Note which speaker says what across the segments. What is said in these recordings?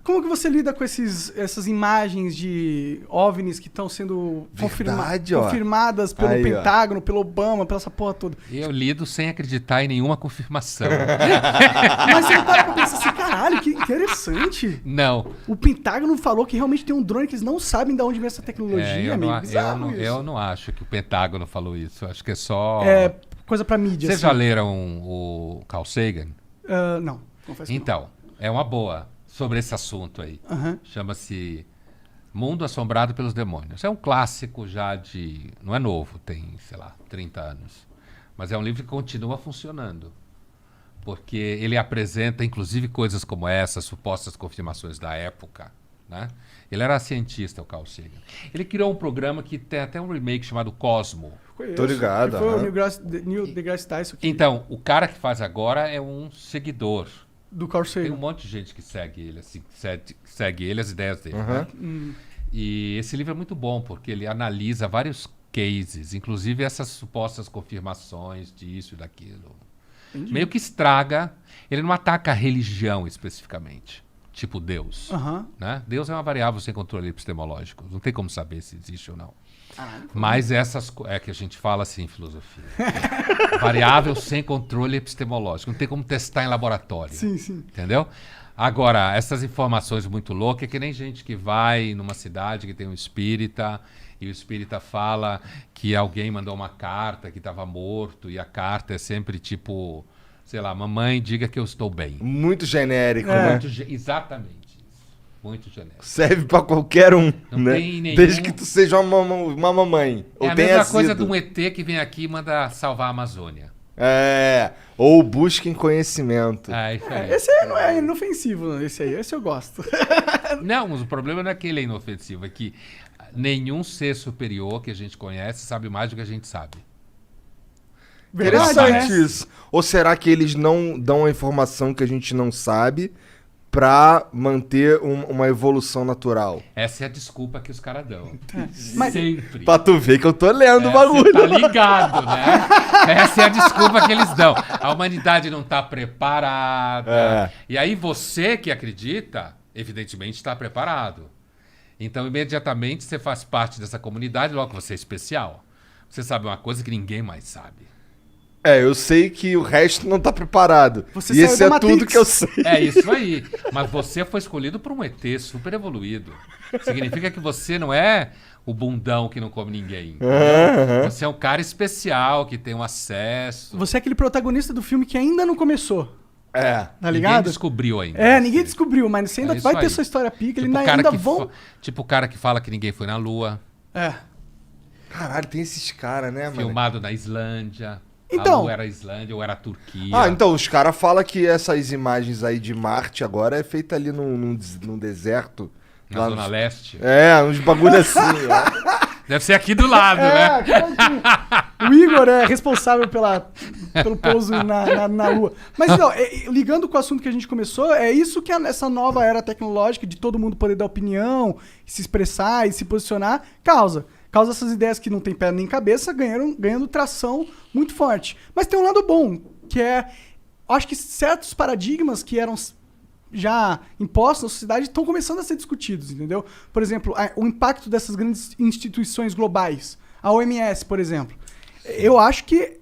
Speaker 1: Como que você lida com essas imagens de OVNIs que estão sendo confirmadas pelo Pentágono, pelo Obama, pela essa porra toda?
Speaker 2: Eu lido sem acreditar em nenhuma confirmação.
Speaker 1: Mas você não para pra pensar assim, caralho, que interessante.
Speaker 2: Não.
Speaker 1: O Pentágono falou que realmente tem um drone que eles não sabem de onde vem essa tecnologia,
Speaker 2: eu não acho que o Pentágono falou isso. Eu acho que é só...
Speaker 1: coisa pra mídia.
Speaker 2: Vocês já leram o Carl Sagan?
Speaker 1: Não, confesso que
Speaker 2: então, é uma boa sobre esse assunto aí. Chama-se Mundo Assombrado pelos Demônios. É um clássico já de... Não é novo, tem, sei lá, 30 anos. Mas é um livro que continua funcionando. Porque ele apresenta, inclusive, coisas como essas, supostas confirmações da época, né? Ele era cientista, o Carl Sagan. Ele criou um programa que tem até um remake chamado Cosmo.
Speaker 1: Conheço.
Speaker 3: Tô ligado.
Speaker 1: Foi o Neil deGrasse Tyson.
Speaker 2: Então, o cara que faz agora é um seguidor.
Speaker 1: Do Carl Sagan.
Speaker 2: Tem um monte de gente que segue ele, assim, segue ele, as ideias dele. Né? E esse livro é muito bom, porque ele analisa vários cases, inclusive essas supostas confirmações disso e daquilo.
Speaker 1: Entendi.
Speaker 2: Meio que estraga. Ele não ataca a religião especificamente, tipo Deus. Né? Deus é uma variável sem controle epistemológico. Não tem como saber se existe ou não. Mas essas... É que a gente fala assim em filosofia. Variável sem controle epistemológico. Não tem como testar em laboratório.
Speaker 1: Sim, sim.
Speaker 2: Entendeu? Agora, essas informações muito loucas é que nem gente que vai numa cidade que tem um espírita e o espírita fala que alguém mandou uma carta que estava morto e a carta é sempre tipo, sei lá, mamãe, diga que eu estou bem.
Speaker 3: Muito genérico, né?
Speaker 2: Exatamente. Muito genérico.
Speaker 3: Serve pra qualquer um,
Speaker 2: não
Speaker 3: né?
Speaker 2: Tem nenhum...
Speaker 3: Desde que tu seja uma mamãe.
Speaker 2: É a mesma coisa de um ET que vem aqui e manda salvar a Amazônia.
Speaker 3: Ou busquem conhecimento.
Speaker 2: Isso aí.
Speaker 1: Esse aí não é inofensivo, esse eu gosto.
Speaker 2: Não, mas o problema não é que ele é inofensivo, é que nenhum ser superior que a gente conhece sabe mais do que a gente sabe.
Speaker 3: Interessante isso. Ou será que eles não dão a informação que a gente não sabe pra manter uma evolução natural?
Speaker 2: Essa é a desculpa que os caras dão.
Speaker 1: Mas-
Speaker 2: Sempre.
Speaker 3: Pra tu ver que eu tô lendo o bagulho.
Speaker 2: Você tá ligado, né? Essa é a desculpa que eles dão. A humanidade não tá preparada. E aí você que acredita, evidentemente está preparado. Então, imediatamente, você faz parte dessa comunidade, logo você é especial. Você sabe uma coisa que ninguém mais sabe.
Speaker 3: Eu sei que o resto não tá preparado.
Speaker 1: Você
Speaker 3: e
Speaker 1: saiu
Speaker 3: esse
Speaker 1: da
Speaker 3: é
Speaker 1: Matrix.
Speaker 3: tudo que eu sei.
Speaker 2: É isso aí. Mas você foi escolhido por um ET super evoluído. Significa que você não é o bundão que não come ninguém. Você é um cara especial, que tem um acesso.
Speaker 1: Você é aquele protagonista do filme que ainda não começou. Tá
Speaker 2: Ninguém
Speaker 1: ligado?
Speaker 2: descobriu ainda.
Speaker 1: Ninguém descobriu, mas você ainda
Speaker 2: É isso
Speaker 1: vai ter
Speaker 2: aí.
Speaker 1: sua história pica,
Speaker 2: Tipo
Speaker 1: ele
Speaker 2: o cara
Speaker 1: ainda
Speaker 2: que
Speaker 1: vão...
Speaker 2: tipo o cara que fala que ninguém foi na Lua.
Speaker 3: Caralho, tem esses caras, né, mano?
Speaker 2: Filmado na Islândia.
Speaker 1: Então-
Speaker 2: A Lua era a Islândia ou era a Turquia.
Speaker 3: Então, os caras falam que essas imagens aí de Marte agora é feita ali num deserto.
Speaker 2: Na
Speaker 3: lá
Speaker 2: Zona
Speaker 3: nos-
Speaker 2: Leste.
Speaker 3: uns bagulho assim, ó.
Speaker 2: Deve ser aqui do lado, né?
Speaker 1: O Igor é responsável pelo pouso na Lua. Mas não, ligando com o assunto que a gente começou, é isso que essa nova era tecnológica de todo mundo poder dar opinião, se expressar e se posicionar, causa essas ideias que não tem pé nem cabeça ganhando tração muito forte. Mas tem um lado bom, que acho que certos paradigmas que eram já impostos na sociedade estão começando a ser discutidos, entendeu? Por exemplo, o impacto dessas grandes instituições globais, a OMS, por exemplo. Eu acho que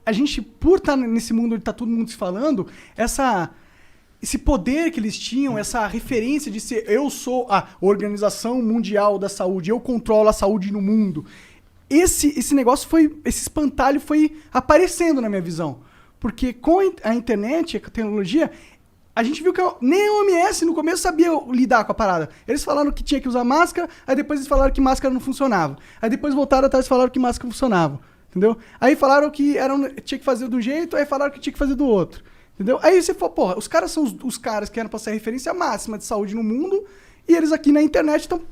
Speaker 1: a gente, por estar nesse mundo onde está todo mundo se falando, esse poder que eles tinham, essa referência de ser eu sou a Organização Mundial da Saúde, eu controlo a saúde no mundo. Esse negócio esse espantalho foi aparecendo na minha visão. Porque com a internet, a tecnologia, a gente viu que nem a OMS no começo sabia lidar com a parada. Eles falaram que tinha que usar máscara, aí depois eles falaram que máscara não funcionava. Aí depois voltaram atrás e falaram que máscara funcionava. Entendeu? Aí falaram que tinha que fazer de um jeito, aí falaram que tinha que fazer do outro. Entendeu? Aí você falou, porra, os caras são os caras que eram pra ser a referência máxima de saúde no mundo, e eles aqui na internet estão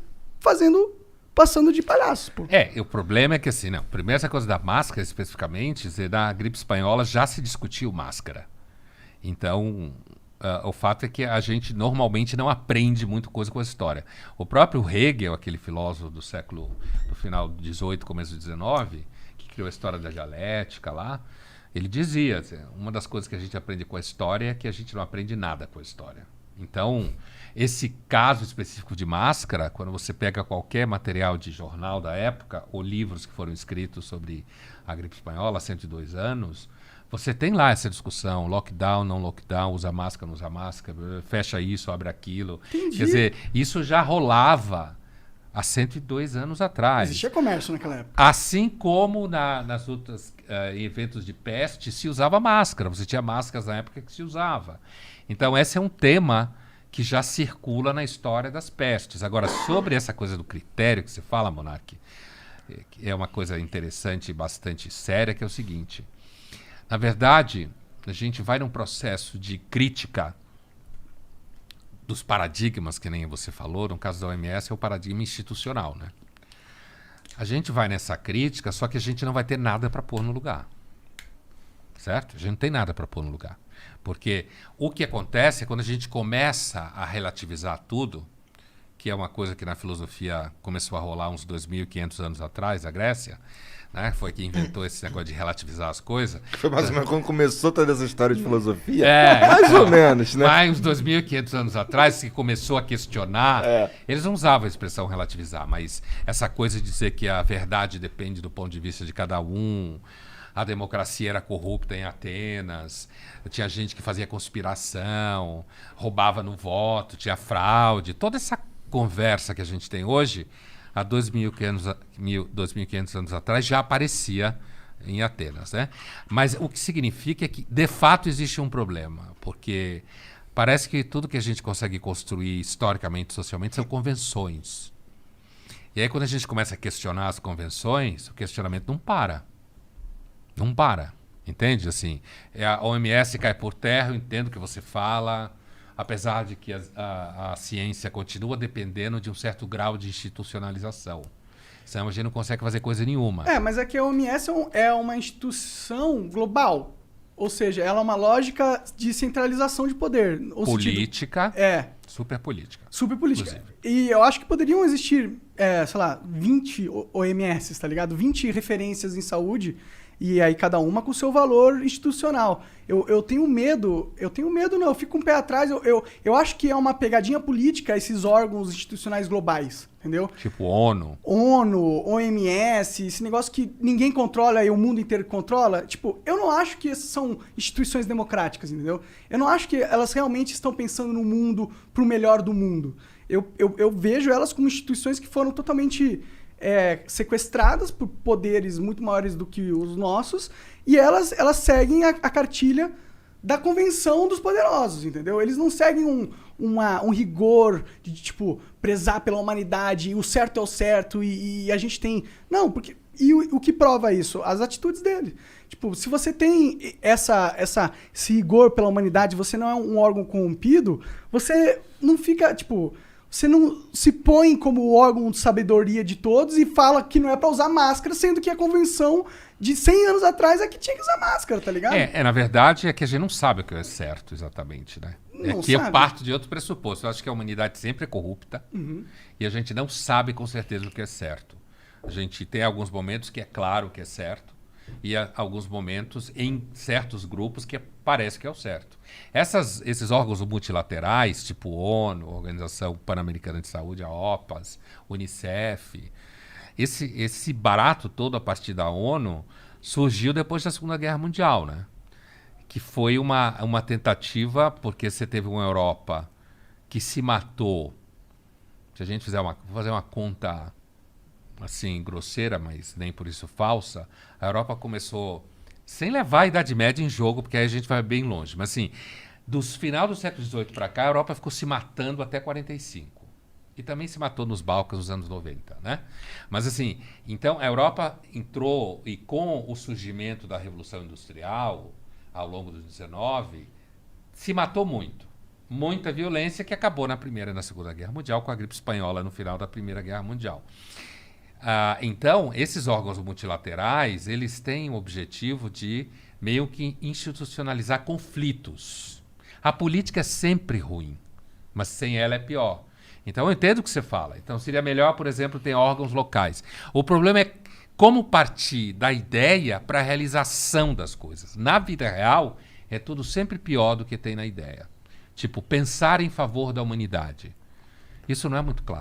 Speaker 1: passando de palhaços, pô.
Speaker 2: O problema é que assim, não. Primeiro essa coisa da máscara, especificamente, da gripe espanhola já se discutiu máscara. Então, o fato é que a gente normalmente não aprende muito coisa com a história. O próprio Hegel, aquele filósofo do final do 18, começo do 19, que criou a história da dialética lá, ele dizia, uma das coisas que a gente aprende com a história é que a gente não aprende nada com a história. Então, esse caso específico de máscara, quando você pega qualquer material de jornal da época, ou livros que foram escritos sobre a gripe espanhola há 102 anos, você tem lá essa discussão, lockdown, não lockdown, usa máscara, não usa máscara, fecha isso, abre aquilo.
Speaker 1: Entendi.
Speaker 2: Quer dizer, isso já rolava há 102 anos atrás.
Speaker 1: Existia comércio naquela época.
Speaker 2: Assim como nas outras eventos de peste se usava máscara. Você tinha máscaras na época que se usava. Então, esse é um tema que já circula na história das pestes. Agora, sobre essa coisa do critério que você fala, Monark, é uma coisa interessante e bastante séria, que é o seguinte. Na verdade, a gente vai num processo de crítica dos paradigmas, que nem você falou, no caso da OMS é o paradigma institucional, né? A gente vai nessa crítica, só que a gente não vai ter nada para pôr no lugar. Certo? A gente não tem nada para pôr no lugar. Porque o que acontece é quando a gente começa a relativizar tudo, que é uma coisa que na filosofia começou a rolar uns 2.500 anos atrás, a Grécia, né? Foi quem inventou esse negócio de relativizar as coisas.
Speaker 3: Foi mais ou menos quando começou toda essa história de filosofia?
Speaker 2: Mais
Speaker 3: ou menos, né?
Speaker 2: Mais uns 2.500 anos atrás, que começou a questionar, eles não usavam a expressão relativizar, mas essa coisa de dizer que a verdade depende do ponto de vista de cada um, a democracia era corrupta em Atenas, tinha gente que fazia conspiração, roubava no voto, tinha fraude, toda essa conversa que a gente tem hoje, há 2.500 anos atrás, já aparecia em Atenas, né? Mas o que significa é que, de fato, existe um problema, porque parece que tudo que a gente consegue construir historicamente, socialmente, são convenções. E aí, quando a gente começa a questionar as convenções, o questionamento não para. Não para, entende? Assim, a OMS cai por terra, eu entendo o que você fala, apesar de que a ciência continua dependendo de um certo grau de institucionalização. Senão a gente não consegue fazer coisa nenhuma.
Speaker 1: Mas é que a OMS é uma instituição global. Ou seja, ela é uma lógica de centralização de poder.
Speaker 2: Política. Super política.
Speaker 1: Super política.
Speaker 2: Inclusive.
Speaker 1: E eu acho que poderiam existir, sei lá, 20 OMS, tá ligado? 20 referências em saúde. E aí cada uma com o seu valor institucional. Eu tenho medo, eu fico com o pé atrás, eu acho que é uma pegadinha política esses órgãos institucionais globais, entendeu?
Speaker 2: Tipo ONU,
Speaker 1: OMS, esse negócio que ninguém controla e o mundo inteiro controla. Tipo, eu não acho que essas são instituições democráticas, entendeu? Eu não acho que elas realmente estão pensando no mundo pro melhor do mundo. Eu vejo elas como instituições que foram totalmente... sequestradas por poderes muito maiores do que os nossos, e elas seguem a cartilha da convenção dos poderosos, entendeu? Eles não seguem um rigor de, tipo, prezar pela humanidade, e o certo é o certo, e a gente tem... Não, porque... E o que prova isso? As atitudes dele. Tipo, se você tem esse rigor pela humanidade, você não é um órgão corrompido, você não fica, tipo... Você não se põe como órgão de sabedoria de todos e fala que não é pra usar máscara, sendo que a convenção de 100 anos atrás é que tinha que usar máscara, tá ligado?
Speaker 2: Na verdade, é que a gente não sabe o que é certo exatamente, né? Eu parto de outro pressuposto. Eu acho que a humanidade sempre é corrupta e a gente não sabe com certeza o que é certo. A gente tem alguns momentos que é claro o que é certo e há alguns momentos em certos grupos que parece que é o certo. Esses órgãos multilaterais, tipo ONU, Organização Pan-Americana de Saúde, a OPAS, Unicef, esse barato todo a partir da ONU surgiu depois da Segunda Guerra Mundial, né? Que foi uma tentativa, porque você teve uma Europa que se matou. Se a gente vou fazer uma conta assim, grosseira, mas nem por isso falsa, a Europa começou, sem levar a Idade Média em jogo, porque aí a gente vai bem longe, mas assim, dos final do século XVIII para cá, a Europa ficou se matando até 45. E também se matou nos Balcãs nos anos 90, né? Mas assim, então a Europa entrou, e com o surgimento da Revolução Industrial, ao longo do 19, se matou muito. Muita violência que acabou na Primeira e na Segunda Guerra Mundial, com a gripe espanhola no final da Primeira Guerra Mundial. Então, esses órgãos multilaterais, eles têm o objetivo de meio que institucionalizar conflitos. A política é sempre ruim, mas sem ela é pior. Então, eu entendo o que você fala. Então, seria melhor, por exemplo, ter órgãos locais. O problema é como partir da ideia para a realização das coisas. Na vida real, é tudo sempre pior do que tem na ideia. Tipo, pensar em favor da humanidade. Isso não é muito claro.